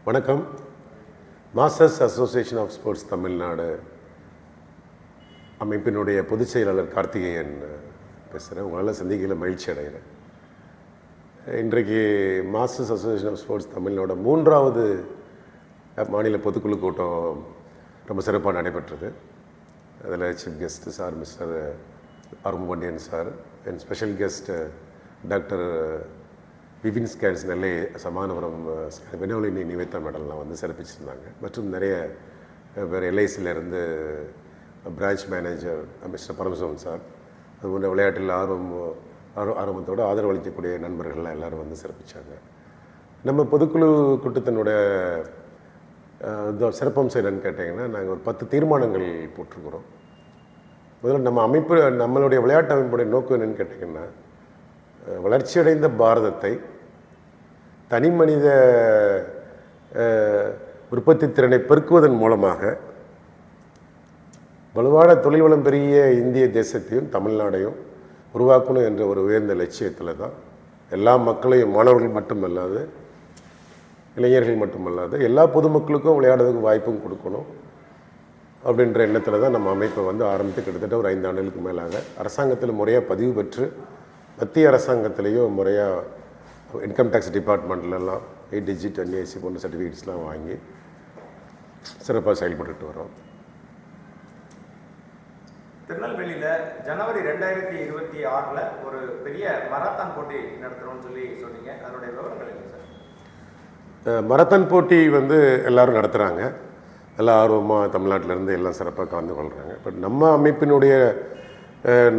வணக்கம். Masters association of sports Tamil Nadu அமைப்பினுடைய பொதுச் செயலாளர் கார்த்திகேயன் பேசுகிறேன். உங்களால் சந்திக்கையில் மகிழ்ச்சி அடைகிறேன். இன்றைக்கு masters association of sports Tamil Nadu 3வது மாநில பொதுக்குழு கூட்டம் ரொம்ப சிறப்பாக நடைபெற்றது. அதில் chief guest sir mister Arumpandian sir, என் special guest doctor Vipin scans Nellai Samathanapuram Vinolini Niveda மேடல்லாம் வந்து சிறப்பிச்சிருந்தாங்க. மற்றும் நிறைய வேறு எல்ஐசியிலேருந்து branch manager mister Paramasivam sir, அது போன்ற விளையாட்டில் ஆர்வத்தோடு ஆதரவு அளிக்கக்கூடிய நண்பர்கள்லாம் எல்லோரும் வந்து சிறப்பித்தாங்க. நம்ம பொதுக்குழு கூட்டத்தினுடைய சிறப்பம்சம் என்னன்னு கேட்டிங்கன்னா, நாங்கள் ஒரு 10 தீர்மானங்கள் போட்டிருக்கிறோம். முதல்ல நம்ம அமைப்பு, நம்மளுடைய விளையாட்டு அமைப்புடைய நோக்கம் என்னென்னு கேட்டிங்கன்னா, வளர்ச்சியடைந்த பாரதத்தை தனி மனித உற்பத்தி திறனை பெருக்குவதன் மூலமாக வலுவான தொழில் வளம் பெரிய இந்திய தேசத்தையும் தமிழ்நாடையும் உருவாக்கணும் என்ற ஒரு உயர்ந்த லட்சியத்தில் தான் எல்லா மக்களையும், மாணவர்கள் மட்டுமல்லாது, இளைஞர்கள் மட்டுமல்லாது எல்லா பொதுமக்களுக்கும் விளையாடுறதுக்கு வாய்ப்பும் கொடுக்கணும் அப்படின்ற எண்ணத்தில் தான் நம்ம அமைப்பை வந்து ஆரம்பித்து கிட்டத்தட்ட ஒரு 5 ஆண்டுகளுக்கு மேலாக அரசாங்கத்தில் முறையாக பதிவு பெற்று, மத்திய அரசாங்கத்திலேயும் முறையாக இன்கம் டேக்ஸ் டிபார்ட்மெண்ட்லலாம் 8 டிஜிட் NIC போன்ற சர்டிஃபிகேட்ஸ்லாம் வாங்கி சிறப்பாக செயல்பட்டு வரோம். திருநெல்வேலியில் ஜனவரி 2026 ஒரு பெரிய மராத்தான் போட்டி நடத்துகிறோம்னு சொன்னீங்க. அதனுடைய விவரங்கள் என்ன சார்? மராத்தான் போட்டி வந்து எல்லோரும் நடத்துகிறாங்க. எல்லாம் ஆர்வமாக தமிழ்நாட்டிலேருந்து எல்லாம் சிறப்பாக கலந்து கொள்கிறாங்க. பட் நம்ம அமைப்பினுடைய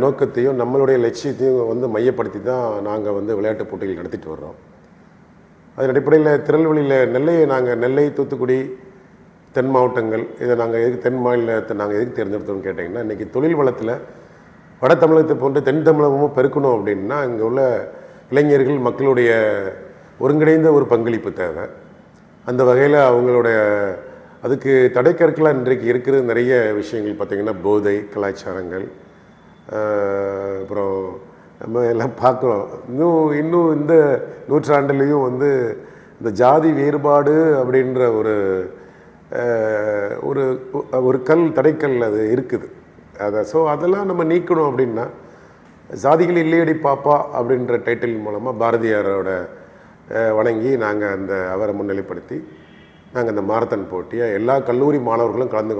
நோக்கத்தையும் நம்மளுடைய லட்சியத்தையும் வந்து மையப்படுத்தி தான் நாங்கள் வந்து விளையாட்டுப் போட்டிகள் நடத்திட்டு வர்றோம். அதன் அடிப்படையில் திருநெல்வேலியில் நெல்லை, தூத்துக்குடி, தென் மாவட்டங்கள், இதை நாங்கள் எதுக்கு தென் மாநிலத்தை நாங்கள் எதுக்கு தேர்ந்தெடுத்தோம்னு கேட்டிங்கன்னா, இன்றைக்கி தொழில் வளத்தில் வட தமிழகத்தை போன்று தென் தமிழகமும் பெருக்கணும் அப்படின்னா இங்கே உள்ள இளைஞர்கள் மக்களுடைய ஒருங்கிணைந்த ஒரு பங்களிப்பு தேவை. அந்த வகையில் அவங்களுடைய அதுக்கு தடைக்கற்களாக இன்றைக்கு இருக்கிற நிறைய விஷயங்கள் பார்த்திங்கன்னா, போதை, கலாச்சாரங்கள், அப்புறம் நம்ம எல்லாம் பார்க்குறோம். இன்னும் இந்த நூற்றாண்டுலேயும் வந்து இந்த ஜாதி வேறுபாடு அப்படின்ற ஒரு தடைக்கல் அது இருக்குது. அதெல்லாம் நம்ம நீக்கணும் அப்படின்னா, ஜாதிகள் இல்லையடி பாப்பா அப்படின்ற டைட்டில் மூலமாக பாரதியாரோட வணங்கி நாங்கள் அவரை முன்னிலைப்படுத்தி நாங்கள் அந்த மாரத்தான் போட்டியை எல்லா கல்லூரி மாணவர்களும் கலந்து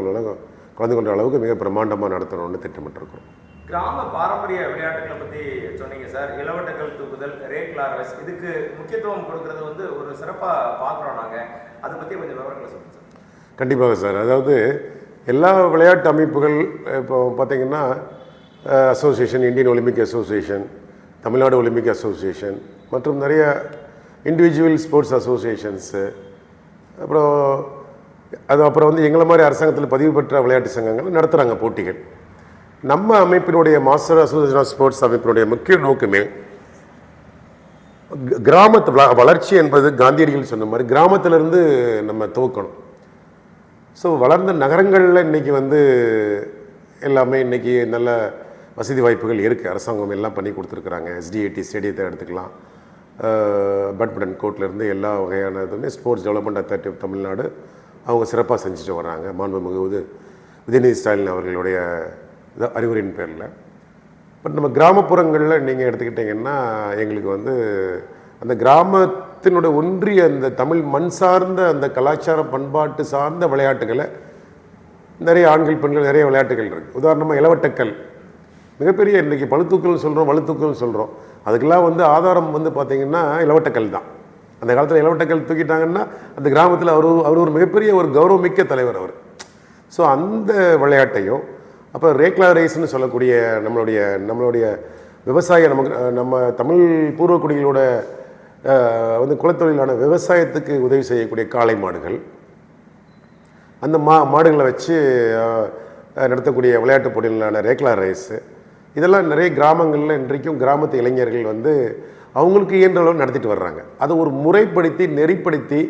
கொண்ட அளவுக்கு மிக பிரம்மாண்டமாக நடத்தணும்னு திட்டமிட்டிருக்கோம். கிராம பாரம்பரிய விளையாட்டுகளை பற்றி சொன்னீங்க சார். இளவட்டக்கல் தூக்குதல், ரேக்லார் ரேஸ், இதுக்கு முக்கியத்துவம் கொடுக்கறது வந்து ஒரு சிறப்பாக பார்க்குறோம் நாங்கள். அதை பற்றி கொஞ்சம் விவரங்களை சொல்லுங்கள் சார். கண்டிப்பாக சார். அதாவது எல்லா விளையாட்டு அமைப்புகள் இப்போ பார்த்திங்கன்னா, association, Indian Olympic association, Tamil Nadu Olympic association மற்றும் நிறைய இண்டிவிஜுவல் ஸ்போர்ட்ஸ் அசோசியேஷன்ஸு, அப்புறம் வந்து எங்களை மாதிரி அரசாங்கத்தில் பதிவு பெற்ற விளையாட்டு சங்கங்கள் நடத்துகிறாங்க போட்டிகள். நம்ம அமைப்பினுடைய மாஸ்டர் அசோசியேஷன் ஆஃப் ஸ்போர்ட்ஸ் அமைப்பினுடைய முக்கிய நோக்கமே கிராமத்து வளர்ச்சி என்பது காந்தியடிகள் சொன்ன மாதிரி கிராமத்திலேருந்து நம்ம துவக்கணும். ஸோ வளர்ந்த நகரங்களில் இன்றைக்கி வந்து எல்லாமே இன்றைக்கி நல்ல வசதி வாய்ப்புகள் இருக்குது. அரசாங்கம் எல்லாம் பண்ணி கொடுத்துருக்குறாங்க. SDAT ஸ்டேடியத்தை எடுத்துக்கலாம், பேட்மிண்டன் கோர்ட்லேருந்து எல்லா வகையான இதுவுமே sports development authority of Tamil Nadu அவங்க சிறப்பாக செஞ்சுட்டு வர்றாங்க. மாண்புமிகு உதயநிதி ஸ்டாலின் அவர்களுடைய அறிவுரையின் பேரில். பட் நம்ம கிராமப்புறங்களில் நீங்கள் எடுத்துக்கிட்டிங்கன்னா, எங்களுக்கு வந்து அந்த கிராமத்தினுடைய ஒன்றிய அந்த தமிழ் மண் சார்ந்த அந்த கலாச்சார பண்பாட்டு சார்ந்த விளையாட்டுகளை நிறைய ஆண்கள் பெண்கள் நிறைய விளையாட்டுகள் இருக்குது. உதாரணமாக இளவட்டக்கல் மிகப்பெரிய, இன்றைக்கி வலுத்தூக்கல்னு சொல்கிறோம். அதுக்கெல்லாம் வந்து ஆதாரம் வந்து பார்த்திங்கன்னா இளவட்டக்கல் தான். அந்த காலத்தில் இளவட்டக்கல் தூக்கிட்டாங்கன்னா அந்த கிராமத்தில் அவர் ஒரு மிகப்பெரிய ஒரு கௌரவமிக்க தலைவர் அவர். ஸோ அந்த விளையாட்டையும், அப்புறம் ரேக்லார் ரேஸ்ன்னு சொல்லக்கூடிய நம்மளுடைய விவசாய நம்ம தமிழ் பூர்வக்குடிகளோட வந்து குலத்தொழிலான விவசாயத்துக்கு உதவி செய்யக்கூடிய காளை மாடுகள், அந்த மாடுகளை வச்சு நடத்தக்கூடிய விளையாட்டு போட்டிகளான ரேக்லார் ரேஸு, இதெல்லாம் நிறைய கிராமங்களில் இன்றைக்கும் கிராமத்து இளைஞர்கள் வந்து அவங்களுக்கு இயன்ற அளவு நடத்திட்டு வர்றாங்க. அதை ஒரு முறைப்படுத்தி நெறிப்படுத்தி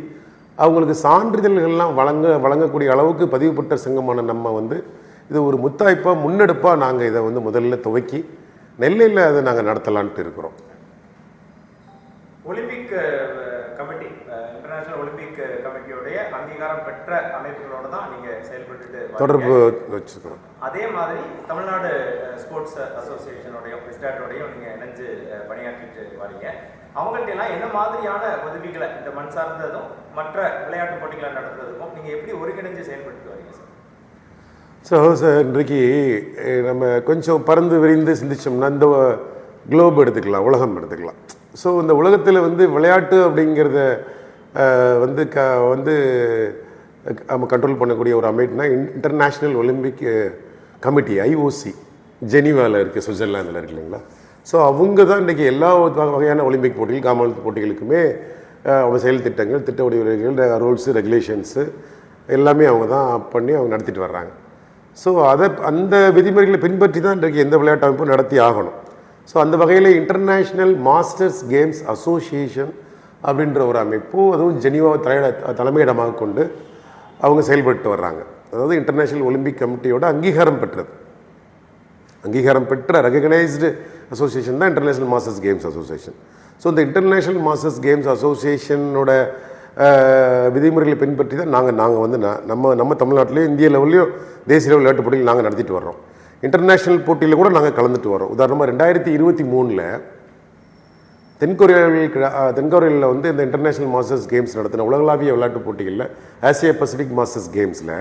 அவங்களுக்கு சான்றிதழ்கள்லாம் வழங்கக்கூடிய அளவுக்கு பதிவு பெற்ற சங்கமான நம்ம வந்து இது ஒரு முத்தாய்ப்பாக முன்னெடுப்பாக நாங்கள் இதை வந்து முதல்ல துவக்கி நெல்லையில் அதை நாங்கள் நடத்தலான்ட்டு இருக்கிறோம். ஒலிம்பிக் கமிட்டி, இன்டர்நேஷனல் ஒலிம்பிக் கமிட்டியோடைய அங்கீகாரம் பெற்ற அமைப்புகளோட தான் நீங்கள் செயல்பட்டு தொடர்பு வச்சுக்கிறோம். அதே மாதிரி தமிழ்நாடு ஸ்போர்ட்ஸ் அசோசியேஷனுடைய பிரசிடென்ட்டோடையும் நீங்கள் இணைஞ்சு பணியாற்றிட்டு வரீங்க. அவங்கள்ட்ட எல்லாம் என்ன மாதிரியான உதவிகளை இந்த மண் சார்ந்ததும் மற்ற விளையாட்டு போட்டிகளை நடத்துறதுக்கும் நீங்கள் எப்படி ஒருங்கிணைஞ்சு செயல்பட்டு வரீங்க சார்? சார் இன்றைக்கு நம்ம கொஞ்சம் பறந்து விரிந்து சிந்திச்சோம்னா இந்த குளோப் எடுத்துக்கலாம், உலகம் எடுத்துக்கலாம். ஸோ இந்த உலகத்தில் வந்து விளையாட்டு அப்படிங்கிறத வந்து வந்து நம்ம கண்ட்ரோல் பண்ணக்கூடிய ஒரு அமைப்புனா இன்டர்நேஷ்னல் ஒலிம்பிக் கமிட்டி, ஐஓசி, ஜெனீவாவில் இருக்குது, சுவிட்சர்லாந்தில் இருக்கு இல்லைங்களா. ஸோ அவங்க தான் இன்றைக்கி எல்லா வகையான ஒலிம்பிக் போட்டிகள், காமன்வெல்த் போட்டிகளுக்குமே அவங்க செயல் திட்டங்கள், திட்ட வடிவங்கள், ரூல்ஸு, ரெகுலேஷன்ஸு எல்லாமே அவங்க தான் பண்ணி அவங்க நடத்திட்டு வர்றாங்க. ஸோ அந்த விதிமுறைகளை பின்பற்றி தான் இன்றைக்கு எந்த விளையாட்டு அமைப்பும் நடத்தி ஆகணும். ஸோ அந்த வகையில் இன்டர்நேஷ்னல் மாஸ்டர்ஸ் கேம்ஸ் அசோசியேஷன் அப்படின்ற ஒரு அமைப்பு, அதுவும் ஜெனீவாவை தலைமையிடமாக கொண்டு அவங்க செயல்பட்டு வர்றாங்க. அதாவது இன்டர்நேஷ்னல் ஒலிம்பிக் கமிட்டியோட அங்கீகாரம் பெற்றது, அங்கீகாரம் பெற்ற ரெகக்னைஸ்டு அசோசியேஷன் தான் international masters games association. So இந்த இன்டர்நேஷ்னல் மாஸ்டர்ஸ் கேம்ஸ் அசோசியேஷனோட விதிமுறைகளை பின்பற்றி தான் நாங்கள் வந்து நம்ம தமிழ்நாட்டிலையும் இந்திய லெவல்லையும் தேசிய லெவல் விளையாட்டு போட்டிகள் நாங்கள் நடத்திட்டு வர்றோம். இன்டர்நேஷ்னல் போட்டியில் கூட நாங்கள் கலந்துட்டு வரோம். உதாரணமாக 2023 தென்கொரியாவில் வந்து இந்த இன்டர்நேஷ்னல் மாஸ்டர்ஸ் கேம்ஸ் நடத்தின உலகளாவிய விளையாட்டு போட்டிகளில் ஆசியா பசிபிக் மாஸ்டர்ஸ் கேம்ஸில்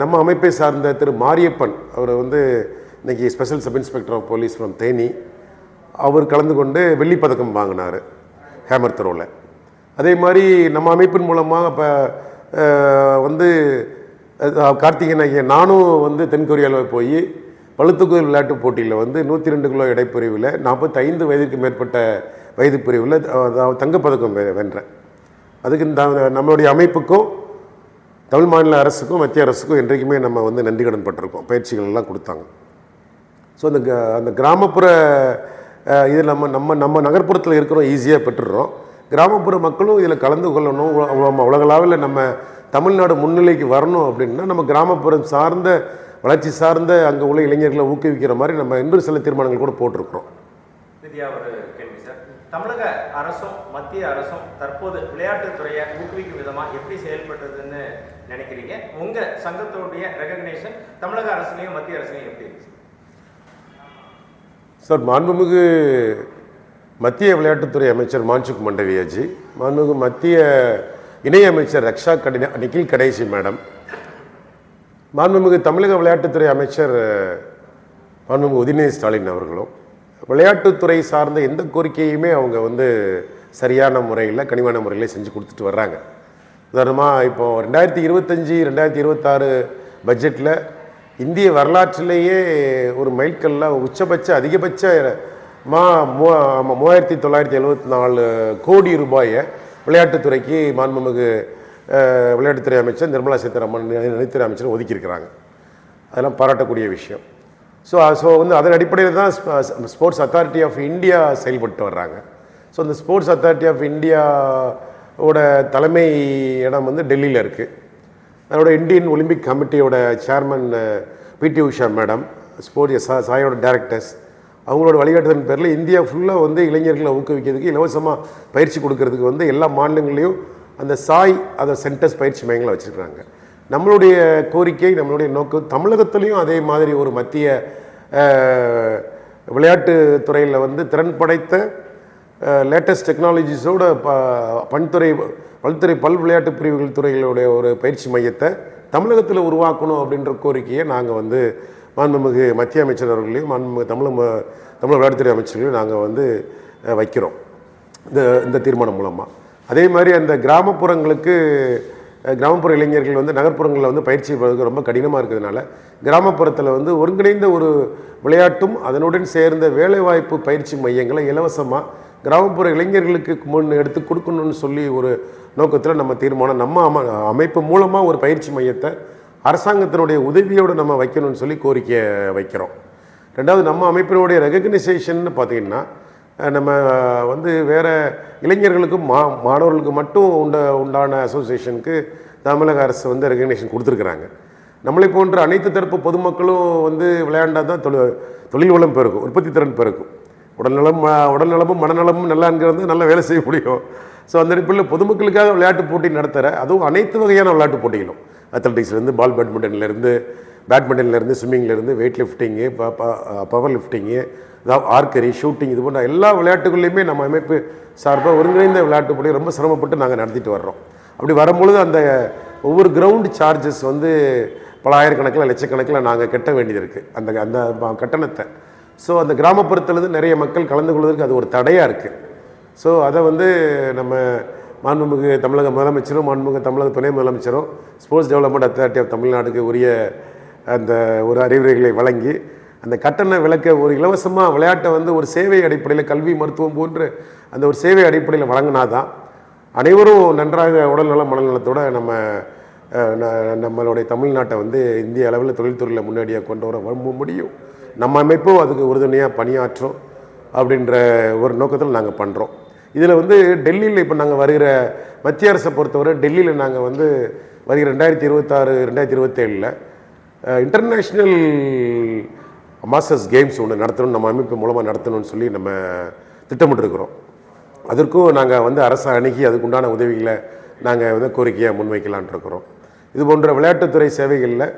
நம்ம அமைப்பை சார்ந்த திரு மாரியப்பன், அவர் வந்து இன்றைக்கி special sub inspector of police from Theni, அவர் கலந்து கொண்டு வெள்ளிப்பதக்கம் வாங்கினார் ஹேமர் த்ரோவில். அதே மாதிரி நம்ம அமைப்பின் மூலமாக இப்போ வந்து கார்த்திகேயன் ஐயா நானும் வந்து தென்கொரியாவில் போய் பளுத்துக்குதல் விளையாட்டு போட்டியில் வந்து 102 கிலோ இடைப்பிரிவில் 45 வயதுக்கு மேற்பட்ட வயது பிரிவில் தங்கப்பதக்கம் வென்றேன். அதுக்கு நம்மளுடைய அமைப்புக்கும் தமிழ் மாநில அரசுக்கும் மத்திய அரசுக்கும் என்றைக்குமே நம்ம வந்து நன்றி கடன் பட்டிருக்கோம். பயிற்சிகள் எல்லாம் கொடுத்தாங்க. ஸோ அந்த கிராமப்புற இதில் நம்ம நகர்ப்புறத்தில் இருக்கிறோம், ஈஸியாக பெற்றுடுறோம். கிராமப்புற மக்களும் இதில் கலந்து கொள்ளணும், உலகளவில் நம்ம தமிழ்நாடு முன்னிலைக்கு வரணும் அப்படின்னா நம்ம கிராமப்புறம் சார்ந்த வளர்ச்சி சார்ந்த அங்கே உள்ள இளைஞர்களை ஊக்குவிக்கிற மாதிரி நம்ம இன்னும் சில தீர்மானங்கள் கூட போட்டிருக்கிறோம். வித்யா, ஒரு கேள்வி சார். தமிழக அரசும் மத்திய அரசும் தற்போது விளையாட்டுத்துறையை ஊக்குவிக்கும் விதமாக எப்படி செயல்பட்டதுன்னு நினைக்கிறீங்க? உங்கள் சங்கத்தோடைய ரெகக்னேஷன் தமிழக அரசுலையும் மத்திய அரசுலையும் எப்படி இருக்கு சார்? மாண்புமிகு மத்திய விளையாட்டுத்துறை அமைச்சர் மான்சுக் மண்டவியாஜி, மாண்புமிகு மத்திய இணையமைச்சர் ரக்ஷா நிகில் கணேசி மேடம், மாண்புமிகு தமிழக விளையாட்டுத்துறை அமைச்சர் மாண்புமிகு உதயநிதி ஸ்டாலின் அவர்களும் விளையாட்டுத்துறை சார்ந்த எந்த கோரிக்கையுமே அவங்க வந்து சரியான முறையில், கனிவான முறையில் செஞ்சு கொடுத்துட்டு வர்றாங்க. உதாரணமாக இப்போ 2025-2026 பட்ஜெட்டில் இந்திய வரலாற்றிலேயே ஒரு மைல்கல்ல உச்சபட்ச அதிகபட்ச 3974 கோடி ரூபாயை விளையாட்டுத்துறைக்கு மாண்புமிகு விளையாட்டுத்துறை அமைச்சர் நிர்மலா சீதாராமன், நிதித்துறை அமைச்சர் ஒதுக்கியிருக்கிறாங்க. அதெல்லாம் பாராட்டக்கூடிய விஷயம். ஸோ வந்து அதன் அடிப்படையில் தான் ஸ்போர்ட்ஸ் அத்தாரிட்டி ஆஃப் இந்தியா செயல்பட்டு வர்றாங்க. ஸோ இந்த ஸ்போர்ட்ஸ் அத்தாரிட்டி ஆஃப் இந்தியாவோட தலைமை இடம் வந்து டெல்லியில் இருக்குது. அதோட இந்தியன் ஒலிம்பிக் கமிட்டியோட சேர்மன் பிடி உஷா மேடம், ஸ்போர்ட்ஸ் சாயோட டைரக்டர்ஸ், அவங்களோட வழிகாட்டுதலின் பேரில் இந்தியா ஃபுல்லாக வந்து இளைஞர்களை ஊக்குவிக்கிறதுக்கு இலவசமாக பயிற்சி கொடுக்கறதுக்கு வந்து எல்லா மாநிலங்களையும் அந்த அதை சென்டர்ஸ் பயிற்சி மையங்களை வச்சுருக்காங்க. நம்மளுடைய கோரிக்கை, நம்மளுடைய நோக்கம் தமிழகத்துலேயும் அதே மாதிரி ஒரு மத்திய விளையாட்டு துறையில் வந்து திறன் படைத்த லேட்டஸ்ட் டெக்னாலஜிஸோட பல்துறை விளையாட்டு பிரிவுகள் துறைகளுடைய ஒரு பயிற்சி மையத்தை தமிழகத்தில் உருவாக்கணும் அப்படின்ற கோரிக்கையை நாங்கள் வந்து மாண்புமிகு மத்திய அமைச்சர் அவர்களையும் மாண்புமிகு தமிழ் விளையாட்டுத்துறை அமைச்சர்களையும் நாங்கள் வந்து வைக்கிறோம் இந்த தீர்மானம் மூலமாக. அதே மாதிரி அந்த கிராமப்புற இளைஞர்கள் வந்து நகர்ப்புறங்களில் வந்து பயிற்சி பெறுவதற்கு ரொம்ப கடினமாக இருக்கிறதுனால கிராமப்புறத்தில் வந்து ஒருங்கிணைந்த ஒரு விளையாட்டும் அதனுடன் சேர்ந்த வேலைவாய்ப்பு பயிற்சி மையங்களை இலவசமாக கிராமப்புற இளைஞர்களுக்கு முன் எடுத்து கொடுக்கணும்னு சொல்லி ஒரு நோக்கத்தில் நம்ம தீர்மானம், நம்ம அமைப்பு மூலமாக ஒரு பயிற்சி மையத்தை அரசாங்கத்தினுடைய உதவியோடு நம்ம வைக்கணும்னு சொல்லி கோரிக்கை வைக்கிறோம். ரெண்டாவது, நம்ம அமைப்பினுடைய ரெகக்னைசேஷன் பார்த்திங்கன்னா நம்ம வந்து வேறு இளைஞர்களுக்கும் மாணவர்களுக்கு மட்டும் உண்டான அசோசியேஷனுக்கு தமிழக அரசு வந்து ரெகக்னேஷன் கொடுத்துருக்குறாங்க. நம்மளை போன்ற அனைத்து தரப்பு பொதுமக்களும் வந்து விளையாண்டால் தான் தொழில் வளம் பெருக்கும், உற்பத்தி திறன் பெருக்கும், உடல்நலமும் மனநலமும் நல்லாங்கிறது நல்ல வேலை செய்ய முடியும். ஸோ அந்த அடிப்படையில் பொதுமக்களுக்காக விளையாட்டு போட்டி நடத்துகிற, அதுவும் அனைத்து வகையான விளையாட்டு போட்டிகளும், அத்லட்டிக்ஸ்லேருந்து பால் பேட்மிண்டன்லேருந்து, பேட்மிண்டன்லேருந்து, ஸ்விம்மிங்லேருந்து, வெயிட் லிஃப்டிங்கு, பவர் லிஃப்டிங்கு, அதாவது ஆர்க்கரி, ஷூட்டிங், இது போன்ற எல்லா விளையாட்டுகள்லையுமே நம்ம அமைப்பு சார்பாக ஒருங்கிணைந்த விளையாட்டு போட்டி ரொம்ப சிரமப்பட்டு நாங்கள் நடத்திட்டு வர்றோம். அப்படி வரும்பொழுது அந்த ஒவ்வொரு கிரவுண்டு சார்ஜஸ் வந்து பல ஆயிரக்கணக்கில் லட்சக்கணக்கில் நாங்கள் கட்ட வேண்டியது இருக்குது, அந்த அந்த கட்டணத்தை. ஸோ அந்த கிராமப்புறத்துலேருந்து நிறைய மக்கள் கலந்து கொள்வதற்கு அது ஒரு தடையாக இருக்குது. ஸோ அதை வந்து நம்ம மாண்புமிகு தமிழக முதலமைச்சரும் மாண்புமிகு தமிழக துணை முதலமைச்சரும் ஸ்போர்ட்ஸ் டெவலப்மெண்ட் அத்தாரிட்டி ஆஃப் தமிழ்நாடுக்கு உரிய அந்த ஒரு அறிவுரைகளை வழங்கி அந்த கட்டண விலக்க ஒரு இலவசமாக விளையாட்டை வந்து ஒரு சேவை அடிப்படையில், கல்வி மருத்துவம் போன்று அந்த ஒரு சேவை அடிப்படையில் வழங்கினாதான் அனைவரும் நன்றாக உடல்நலம் மனநலத்தோடு நம்மளுடைய தமிழ்நாட்டை வந்து இந்திய அளவில் தொழில்துறையில் முன்னாடியாக கொண்டு வர முடியும். நம்ம அமைப்பும் அதுக்கு உறுதுணையாக பணியாற்றும் அப்படின்ற ஒரு நோக்கத்தில் நாங்கள் பண்ணுறோம். இதில் வந்து டெல்லியில் இப்போ நாங்கள் வருகிற மத்திய அரசை பொறுத்தவரை டெல்லியில் நாங்கள் வந்து வருகிற 2026, 2027 இன்டர்நேஷ்னல் மாஸ்டர்ஸ் கேம்ஸ் ஒன்று நடத்தணும், நம்ம அமைப்பு மூலமாக நடத்தணும்னு சொல்லி நம்ம திட்டமிட்டுருக்கிறோம். அதற்கும் நாங்கள் வந்து அரசை அணுகி அதுக்குண்டான உதவிகளை நாங்கள் வந்து கோரிக்கையாக முன்வைக்கலான் இருக்கிறோம். இது போன்ற விளையாட்டுத்துறை சேவைகளில்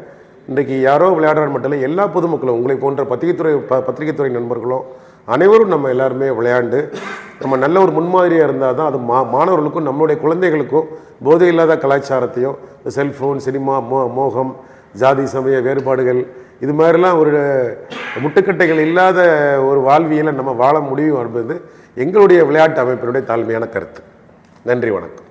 இன்றைக்கு யாரோ விளையாடுற மட்டும் இல்லை, எல்லா பொதுமக்களும் உங்களை போன்ற பத்திரிகைத்துறை நண்பர்களும் அனைவரும் நம்ம எல்லாருமே விளையாண்டு நம்ம நல்ல ஒரு முன்மாதிரியாக இருந்தால் தான் அது மாணவர்களுக்கும் நம்மளுடைய குழந்தைகளுக்கும் போதை இல்லாத கலாச்சாரத்தையும், இந்த செல்ஃபோன், சினிமா, மோகம், ஜாதி சமய வேறுபாடுகள், இது மாதிரிலாம் ஒரு முட்டுக்கட்டைகள் இல்லாத ஒரு வாழ்வியலை நம்ம வாழ முடியும் என்பது எங்களுடைய விளையாட்டு அமைப்பினுடைய தாழ்மையான கருத்து. நன்றி, வணக்கம்.